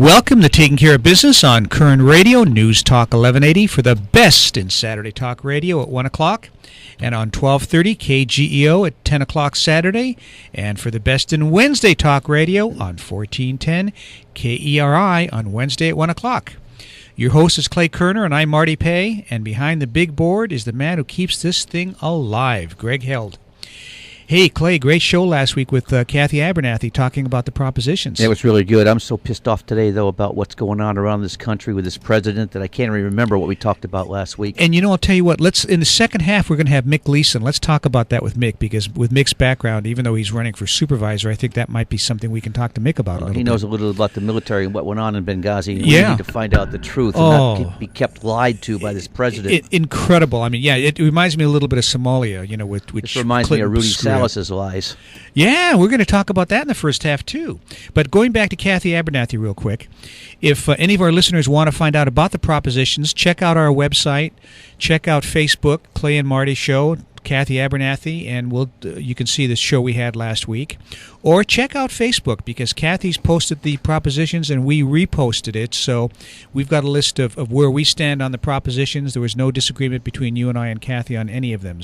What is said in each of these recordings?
Welcome to Taking Care of Business on Koerner Radio, News Talk 1180 for the best in Saturday Talk Radio at 1 o'clock and on 1230 KGEO at 10 o'clock Saturday, and for the best in Wednesday Talk Radio on 1410 KERI on Wednesday at 1 o'clock. Your host is Clay Koerner, and I'm Marty Pay, and behind the big board is the man who keeps this thing alive, Greg Held. Hey, Clay, great show last week with Kathy Abernathy talking about the propositions. It was really good. I'm so pissed off today, though, about what's going on around this country with this president that I can't even remember what we talked about last week. And, I'll tell you what, in the second half, we're going to have Mick Leeson. Let's talk about that with Mick, because with Mick's background, even though he's running for supervisor, I think that might be something we can talk to Mick about a little He bit. knows a little about the military and what went on in Benghazi. And Yeah. We need to find out the truth and not be kept lied to by this president. Incredible. I mean, yeah, it reminds me a little bit of Somalia, which This reminds me of Rudy screwed up. Salas's lies. Yeah, we're going to talk about that in the first half, too. But going back to Kathy Abernathy real quick, if any of our listeners want to find out about the propositions, check out our website, check out Facebook, Clay and Marty Show, Kathy Abernathy, and you can see the show we had last week. Or check out Facebook, because Kathy's posted the propositions and we reposted it. So we've got a list of where we stand on the propositions. There was no disagreement between you and I and Kathy on any of them.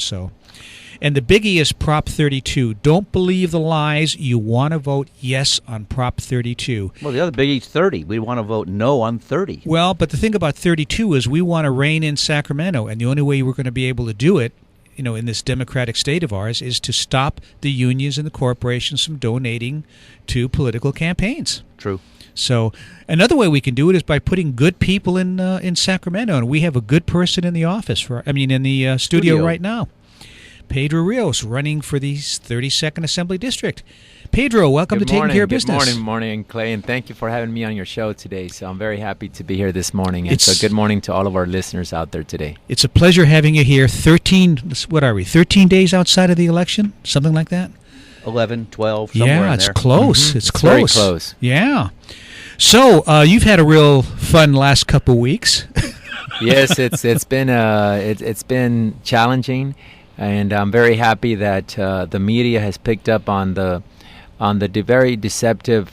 And the biggie is Prop 32. Don't believe the lies. You want to vote yes on Prop 32. Well, the other biggie's 30. We want to vote no on 30. Well, but the thing about 32 is we want to rein in Sacramento, and the only way we're going to be able to do it, in this democratic state of ours, is to stop the unions and the corporations from donating to political campaigns. True. So another way we can do it is by putting good people in Sacramento, and we have a good person in the office in the studio right now. Pedro Rios, running for the 32nd Assembly District. Pedro, welcome to Taking Care of Business. Good morning, Clay, and thank you for having me on your show today. So I'm very happy to be here this morning, and so good morning to all of our listeners out there today. It's a pleasure having you here. 13 days outside of the election? Something like that? 11, 12, somewhere in there. Yeah, it's close. Mm-hmm. It's close. Very close. Yeah. So you've had a real fun last couple weeks. Yes, it's been challenging. And I'm very happy that the media has picked up on the very deceptive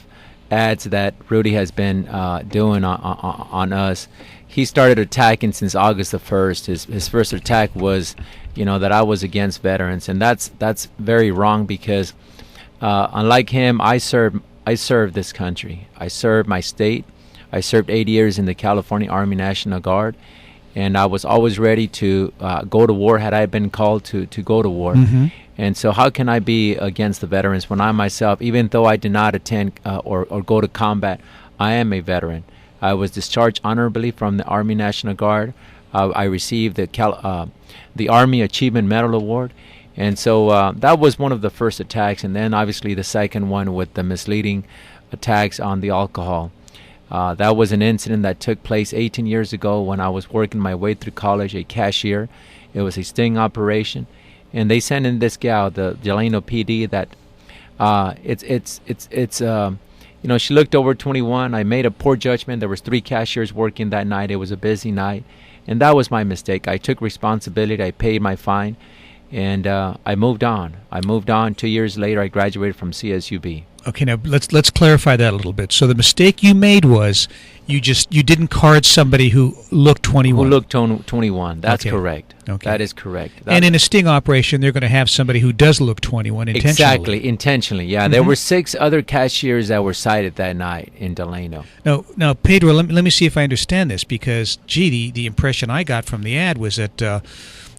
ads that Rudy has been doing on us. He started attacking since August the 1st. His first attack was, that I was against veterans, and that's very wrong, because unlike him, I served this country. I served my state. I served 8 years in the California Army National Guard. And I was always ready to go to war had I been called to go to war. Mm-hmm. And so how can I be against the veterans when I myself, even though I did not attend or go to combat, I am a veteran. I was discharged honorably from the Army National Guard. I received the Army Achievement Medal Award. And so that was one of the first attacks. And then obviously the second one with the misleading attacks on the alcohol. That was an incident that took place 18 years ago when I was working my way through college, a cashier. It was a sting operation, and they sent in this gal, the Delano PD, that she looked over 21. I made a poor judgment. There was 3 cashiers working that night. It was a busy night, and that was my mistake. I took responsibility. I paid my fine, and I moved on. 2 years later, I graduated from CSUB. Okay, now let's clarify that a little bit. So the mistake you made was you didn't card somebody who looked 21. Who looked 21. That's correct. Okay. That is correct. And in a sting operation, they're going to have somebody who does look 21 intentionally. Exactly, intentionally. Yeah, mm-hmm. There were 6 other cashiers that were cited that night in Delano. Now, Pedro, let me see if I understand this, because the impression I got from the ad was that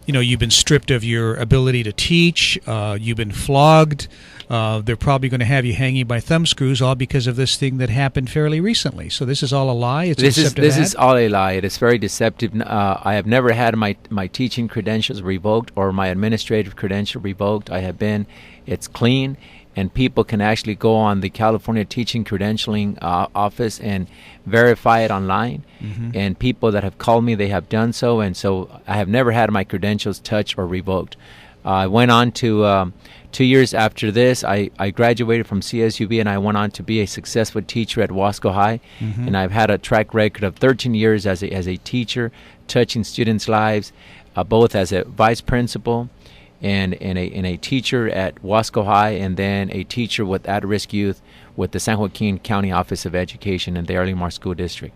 you've been stripped of your ability to teach. You've been flogged. They're probably going to have you hanging by thumb screws, all because of this thing that happened fairly recently. So this is all a lie? This is all a lie. It is very deceptive. I have never had my teaching credentials revoked or my administrative credential revoked. It's clean, and people can actually go on the California Teaching Credentialing Office and verify it online. Mm-hmm. And people that have called me, they have done so, and so I have never had my credentials touched or revoked. I went on to 2 years after this, I graduated from CSUB, and I went on to be a successful teacher at Wasco High. Mm-hmm. And I've had a track record of 13 years as a teacher, touching students' lives, both as a vice principal and a teacher at Wasco High, and then a teacher with at-risk youth with the San Joaquin County Office of Education in the Arlimar School District.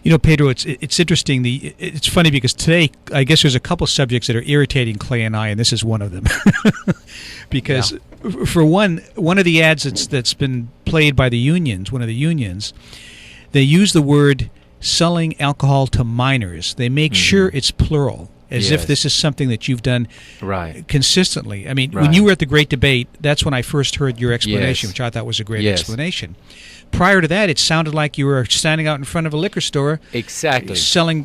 You know, Pedro, it's interesting. It's funny because today, I guess there's a couple subjects that are irritating Clay and I, and this is one of them. Because, for one of the ads that's been played by the unions, one of the unions, they use the word selling alcohol to minors. They make sure it's plural, as if this is something that you've done consistently. I mean, when you were at the Great Debate, that's when I first heard your explanation, which I thought was a great explanation. Prior to that, it sounded like you were standing out in front of a liquor store, selling,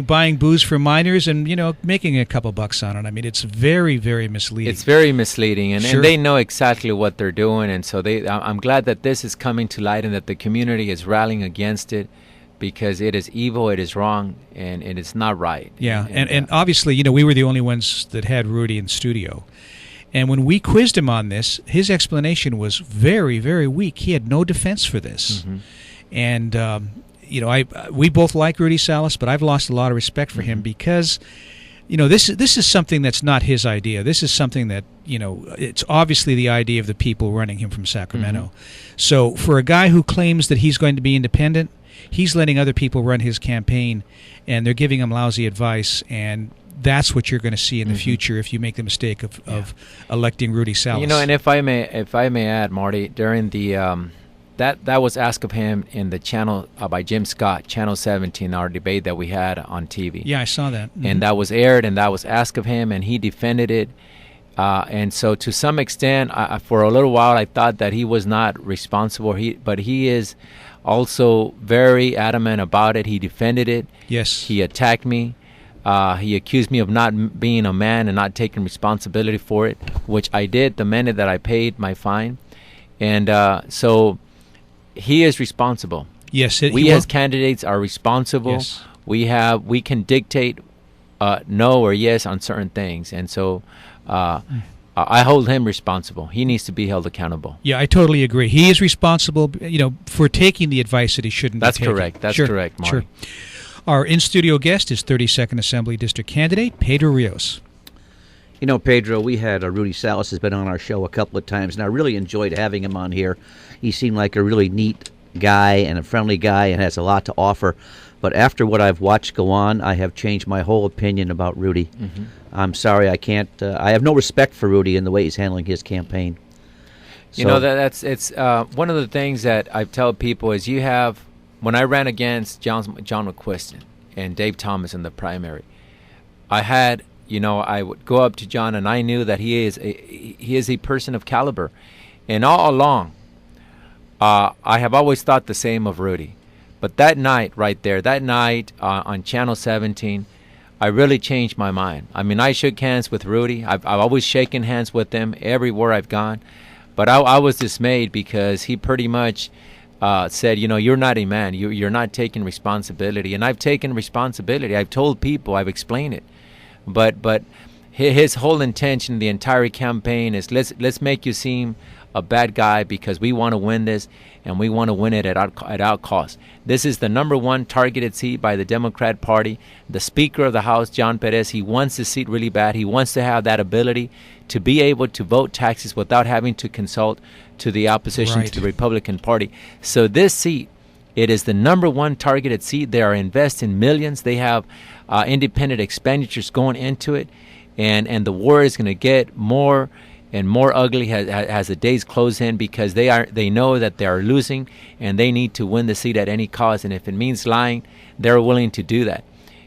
buying booze for minors, and making a couple bucks on it. I mean, it's very, very misleading. It's very misleading, and they know exactly what they're doing, and so I'm glad that this is coming to light and that the community is rallying against it, because it is evil, it is wrong, and it's not right. Yeah, and obviously, we were the only ones that had Rudy in studio. And when we quizzed him on this, his explanation was very, very weak. He had no defense for this. And, we both like Rudy Salas, but I've lost a lot of respect for him because, this is something that's not his idea. This is something that, it's obviously the idea of the people running him from Sacramento. So for a guy who claims that he's going to be independent, he's letting other people run his campaign, and they're giving him lousy advice, and that's what you're going to see in the future if you make the mistake of electing Rudy Salas. And if I may add, Marty, during the that was asked of him in the channel by Jim Scott, Channel 17, our debate that we had on TV. Yeah, I saw that. And that was aired, and that was asked of him, and he defended it. And so to some extent, for a little while, I thought that he was not responsible. But he is also very adamant about it. He defended it. Yes. He attacked me. He accused me of not being a man and not taking responsibility for it, which I did the minute that I paid my fine. And so he is responsible. Yes. We as candidates are responsible. Yes. We can dictate no or yes on certain things. And so I hold him responsible. He needs to be held accountable. Yeah, I totally agree. He is responsible, for taking the advice that he shouldn't be taking. That's correct, Marty. Sure. Our in-studio guest is 32nd Assembly District candidate Pedro Rios. Pedro, we had Rudy Salas has been on our show a couple of times, and I really enjoyed having him on here. He seemed like a really neat guy and a friendly guy and has a lot to offer. But after what I've watched go on, I have changed my whole opinion about Rudy. I'm sorry, I can't. I have no respect for Rudy in the way he's handling his campaign. It's one of the things that I tell people is when I ran against John McQuiston and Dave Thomas in the primary, I would go up to John, and I knew that he is a person of caliber. And all along, I have always thought the same of Rudy. But that night on Channel 17, I really changed my mind. I mean, I shook hands with Rudy. I've always shaken hands with him everywhere I've gone. But I was dismayed because he pretty much said, you're not a man. You're not taking responsibility. And I've taken responsibility. I've told people. I've explained it. But his whole intention, the entire campaign is let's make you seem a bad guy because we want to win this, and we want to win it at our cost. This is the number one targeted seat by the Democrat Party. The Speaker of the House, John Perez, he wants the seat really bad. He wants to have that ability to be able to vote taxes without having to consult to the opposition, to the Republican Party. So this seat, it is the number one targeted seat. They are investing millions. They have independent expenditures going into it, and the war is going to get more and more ugly as the days close in, because they know that they are losing, and they need to win the seat at any cost. And if it means lying, they're willing to do that.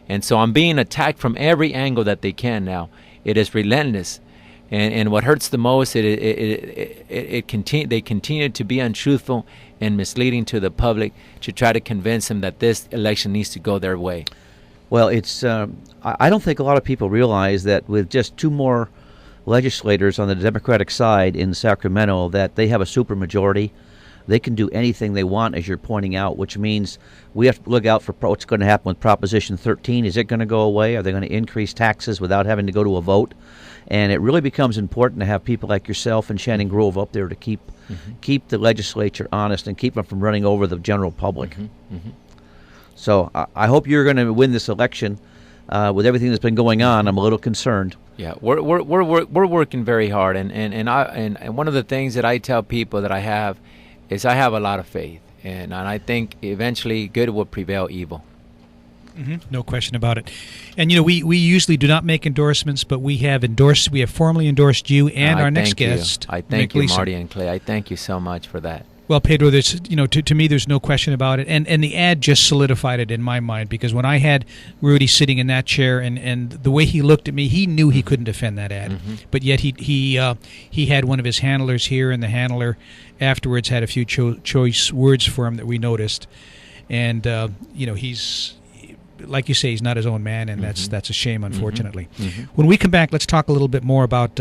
And so I'm being attacked from every angle that they can now. It is relentless. And what hurts the most, they continue to be untruthful and misleading to the public to try to convince them that this election needs to go their way. Well, it's I don't think a lot of people realize that with just two more legislators on the Democratic side in Sacramento, that they have a supermajority. They can do anything they want, as you're pointing out, which means we have to look out for what's going to happen with Proposition 13. Is it going to go away? Are they going to increase taxes without having to go to a vote? And it really becomes important to have people like yourself and Shannon Grove up there to keep the legislature honest and keep them from running over the general public. So I hope you're going to win this election. with everything that's been going on, I'm a little concerned. Yeah, we're working very hard, and one of the things that I tell people that I have is I have a lot of faith, and I think eventually good will prevail evil. No question about it. And we usually do not make endorsements, but we have formally endorsed you and our next guest. I thank you, Marty and Clay. I thank you so much for that. Well, Pedro, there's to me there's no question about it, and the ad just solidified it in my mind, because when I had Rudy sitting in that chair and the way he looked at me, he knew he couldn't defend that ad, but yet he had one of his handlers here, and the handler afterwards had a few choice words for him that we noticed, and he's, like you say, he's not his own man, and that's a shame, unfortunately. When we come back, let's talk a little bit more about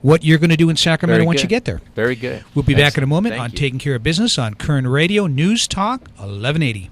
what you're going to do in Sacramento once you get there. Very good. We'll be back in a moment on Taking Care of Business on Koerner Radio, News Talk 1180.